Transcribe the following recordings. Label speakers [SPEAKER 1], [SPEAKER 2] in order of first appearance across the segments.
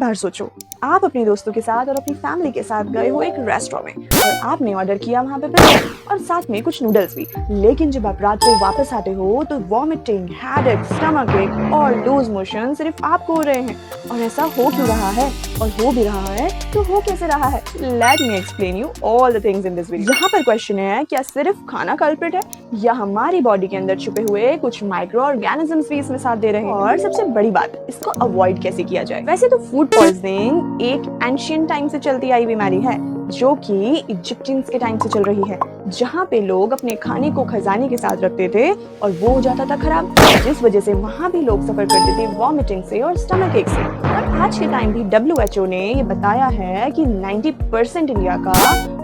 [SPEAKER 1] बार सोचो, आप अपने दोस्तों के साथ और अपनी फैमिली के साथ गए हो एक रेस्टोरेंट में और आपने ऑर्डर किया वहाँ पे पिज्जा और साथ में कुछ नूडल्स भी, लेकिन जब आप रात को वापस आते हो तो वॉमिटिंग, हेडेक, स्टमक एक और लूज मोशन सिर्फ आपको हो रहे हैं। और ऐसा हो क्यों रहा है, और हो भी रहा है तो हो कैसे रहा है? Let me explain you all the things in this video. यहाँ पर क्वेश्चन है, क्या सिर्फ खाना कल्प्रिट है या हमारी बॉडी के अंदर छुपे हुए कुछ माइक्रो ऑर्गेनिजम्स भी इसमें साथ दे रहे हैं? और सबसे बड़ी बात, इसको अवॉइड कैसे किया जाए? वैसे तो फूड पॉइजनिंग एक एंशिएंट टाइम से चलती आई बीमारी है जो कि इजिप्शियंस के टाइम से चल रही है, जहाँ पे लोग अपने खाने को खजाने के साथ रखते थे और वो हो जाता था खराब, जिस वजह से वहाँ भी लोग सफर करते थे वॉमिटिंग से और स्टमक एक से। और आज के टाइम भी WHO ने ये बताया है कि 90% इंडिया का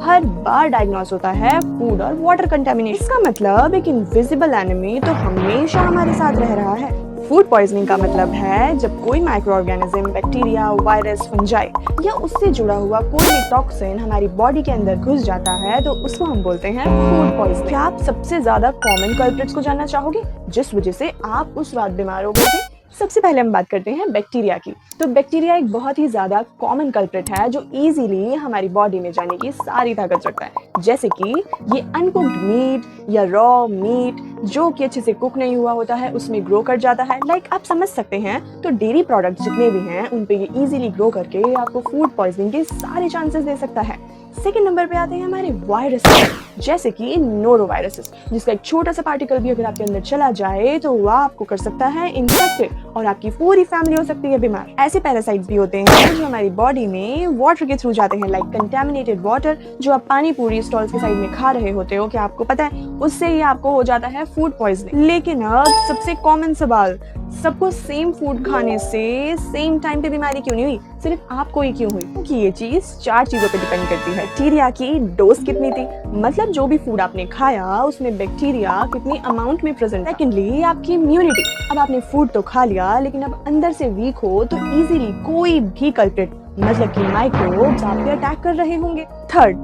[SPEAKER 1] हर बार डायग्नोस होता है फूड और वाटर कंटेमिनेशन। इसका मतलब एक इनविजिबल एनिमी तो हमेशा हमारे साथ रह रहा है। फूड पॉइजनिंग का मतलब है जब कोई micro organism, bacteria, virus, fungi या उससे जुड़ा हुआ कोई भी टॉक्सिन हमारी बॉडी के अंदर घुस जाता है तो उसको हम बोलते हैं फूड पॉइजनिंग। क्या आप सबसे ज्यादा कॉमन कल्प्रिट्स को जानना चाहोगे जिस वजह से आप उस रात बीमार हो गए थे? सबसे पहले हम बात करते हैं बैक्टीरिया की। तो बैक्टीरिया एक बहुत ही ज्यादा कॉमन कल्प्रिट है जो इजीली हमारी बॉडी में जाने की सारी ताकत रखता है। जैसे कि ये अनकुक्ड मीट या रॉ मीट जो कि अच्छे से कुक नहीं हुआ होता है उसमें ग्रो कर जाता है। आप समझ सकते हैं, तो डेयरी प्रोडक्ट जितने भी हैं उन पे ये इजीली ग्रो करके आपको फूड पॉइजनिंग के सारे चांसेस दे सकता है। सेकेंड नंबर पे आते हैं हमारे वायरसेस, जैसे कि नोरोवायरसेस, जिसका एक छोटा सा पार्टिकल भी अगर आपके अंदर चला जाए तो वह आपको कर सकता है इन्फेक्टेड और आपकी पूरी फैमिली हो सकती है बीमार। ऐसे पैरासाइट्स भी होते हैं जो हमारी बॉडी में वाटर के थ्रू जाते हैं, लाइक कंटेमिनेटेड वाटर जो आप पानी पूरी स्टॉल्स के साइड में खा रहे होते हो, क्या आपको पता है उससे ही आपको हो जाता है फूड पॉइजनिंग। लेकिन अब सबसे कॉमन सवाल, सबको सेम फूड खाने से सेम टाइम पे बीमारी क्यों नहीं हुई, सिर्फ आपको ही क्यों हुई? क्योंकि ये चीज 4 चीजों पे डिपेंड करती है। बैक्टीरिया की डोज कितनी थी, मतलब जो भी फूड आपने खाया उसमें बैक्टीरिया कितनी अमाउंट में प्रेजेंट। सेकेंडली आपकी इम्यूनिटी, अब आपने फूड तो खा लिया लेकिन अब अंदर से वीक हो तो इजीली कोई भी कल्प्रिट मतलब कि माइक्रोब्स आप पे अटैक कर रहे होंगे। थर्ड,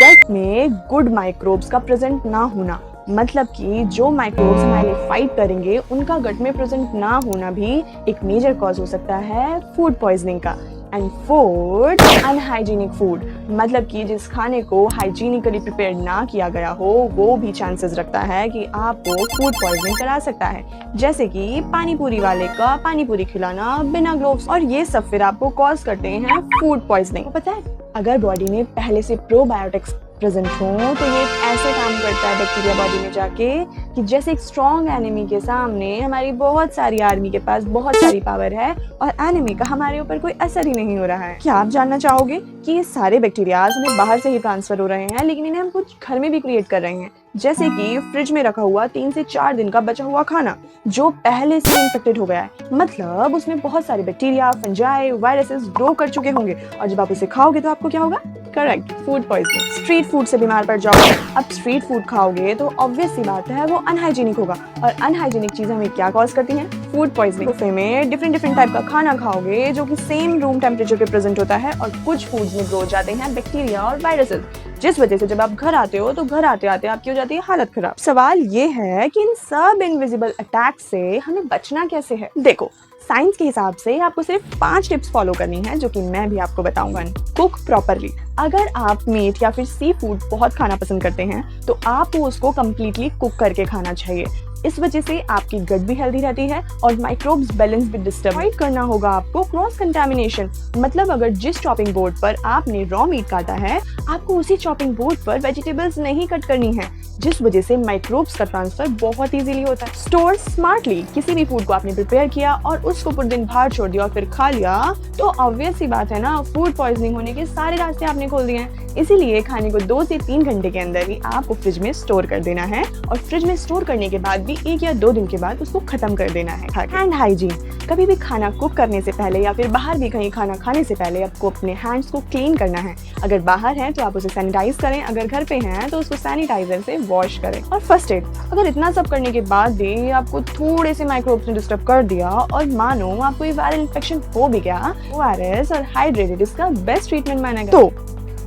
[SPEAKER 1] गट में गुड माइक्रोब्स का प्रेजेंट ना होना, मतलब कि जो माइक्रोब्स हमारे लिए फाइट करेंगे उनका गट में प्रेजेंट ना होना भी एक मेजर कॉज हो सकता है फूड पॉइजनिंग का। एंड फोर्थ, अनहाइजीनिक फूड, मतलब कि जिस खाने को हाइजीनिकली प्रिपेयर ना किया गया हो वो भी चांसेस रखता है कि आपको फूड पॉइजनिंग करा सकता है, जैसे कि पानी पूरी वाले का पानी पूरी खिलाना बिना ग्लोव्स, और ये सब फिर आपको कॉज करते हैं फूड पॉइजनिंग। पता है, अगर बॉडी में पहले से प्रोबायोटिक्स प्रेजेंट हो तो ये ऐसे काम करता है बैक्टीरिया बॉडी में जाके कि जैसे एक स्ट्रॉन्ग एनिमी के सामने हमारी बहुत सारी आर्मी के पास बहुत सारी पावर है और एनिमी का हमारे ऊपर कोई असर ही नहीं हो रहा है। क्या आप जानना चाहोगे कि ये सारे बैक्टीरियाज हमें बाहर से ही ट्रांसफर हो रहे हैं लेकिन इन्हें हम कुछ घर में भी क्रिएट कर रहे हैं, जैसे कि फ्रिज में रखा हुआ 3 से 4 दिन का बचा हुआ खाना जो पहले से इन्फेक्टेड हो गया है, मतलब उसमें बहुत सारे बैक्टीरिया, फंजाई, वायरसेस ग्रो कर चुके होंगे और जब आप उसे खाओगे तो आपको क्या होगा? Correct, food poisoning. Street food से बीमार पड़ जाओगे। अब स्ट्रीट फूड खाओगे तो ऑब्वियस सी बात है वो अनहाइजीनिक होगा और अनहाइजीनिक चीजें हमें क्या कॉज करती हैं? Food poisoning. बुफे में डिफरेंट टाइप का खाना खाओगे जो कि सेम रूम टेम्परेचर पे प्रेजेंट होता है और कुछ फूड्स में ग्रो हो जाते हैं बैक्टीरिया और वायरसेस, जिस वजह से जब आप घर आते हो तो घर आते आते आपकी हो जाती है हालत खराब। सवाल ये है कि इन सब इनविजिबल अटैक से हमें बचना कैसे है? देखो, साइंस के हिसाब से आपको सिर्फ 5 टिप्स फॉलो करनी है जो कि मैं भी आपको बताऊंगा। कुक प्रॉपरली, अगर आप मीट या फिर सी फूड बहुत खाना पसंद करते हैं तो आपको उसको कम्प्लीटली कुक करके खाना चाहिए। इस वजह से आपकी गट भी हेल्दी रहती है और माइक्रोब्स बैलेंस भी डिस्टर्ब करना होगा आपको। क्रॉस कंटामिनेशन, मतलब अगर जिस चॉपिंग बोर्ड पर आपने रॉ मीट काटा है आपको उसी चॉपिंग बोर्ड पर वेजिटेबल्स नहीं कट करनी है, जिस वजह से माइक्रोब्स का ट्रांसफर बहुत इजीली होता है। स्टोर स्मार्टली, किसी भी फूड को आपने प्रिपेयर किया और उसको पूरे दिन बाहर छोड़ दिया और फिर खा लिया तो ऑब्वियस सी बात है ना, फूड पॉइजनिंग होने के सारे रास्ते आपने खोल दिए हैं। इसीलिए खाने को 2 से 3 घंटे के अंदर ही आपको फ्रिज में स्टोर कर देना है और फ्रिज में स्टोर करने के बाद भी 1 या 2 दिन के बाद उसको खत्म कर देना है। हैंड हाइजीन, कभी भी खाना कुक करने से पहले या फिर बाहर भी कहीं खाना खाने से पहले आपको अपने हैंड्स को क्लीन करना है। अगर बाहर है तो आप उसे सैनिटाइज करें, अगर घर पे हैं तो उसको सैनिटाइजर से वॉश करें। और फर्स्ट एड, अगर इतना सब करने के बाद भी आपको थोड़े से माइक्रोब्स ने डिस्टर्ब कर दिया और मानो आपको ये वायरल इन्फेक्शन हो भी गया, ORS और हाइड्रेटेड इसका बेस्ट ट्रीटमेंट माना गया। तो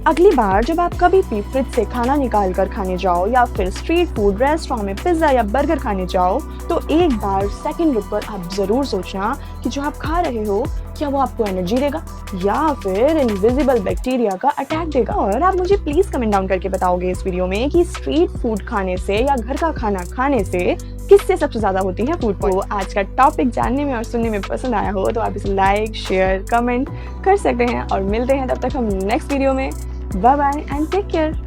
[SPEAKER 1] अगली बार जब आप कभी भी फ्रिज से खाना निकाल कर खाने जाओ या फिर स्ट्रीट फूड रेस्टोरेंट में पिज्जा या बर्गर खाने जाओ तो एक बार सेकंड रुक कर आप जरूर सोचना कि जो आप खा रहे हो क्या वो आपको एनर्जी देगा या फिर इनविजिबल बैक्टीरिया का अटैक देगा? और आप मुझे प्लीज कमेंट डाउन करके बताओगे इस वीडियो में कि स्ट्रीट फूड खाने से या घर का खाना खाने से किससे सबसे ज्यादा होती है फूड पॉइजनिंग। तो आज का टॉपिक जानने में और सुनने में पसंद आया हो तो आप इसे लाइक शेयर कमेंट कर सकते हैं और मिलते हैं तब तक हम नेक्स्ट वीडियो में। Bye bye and take care.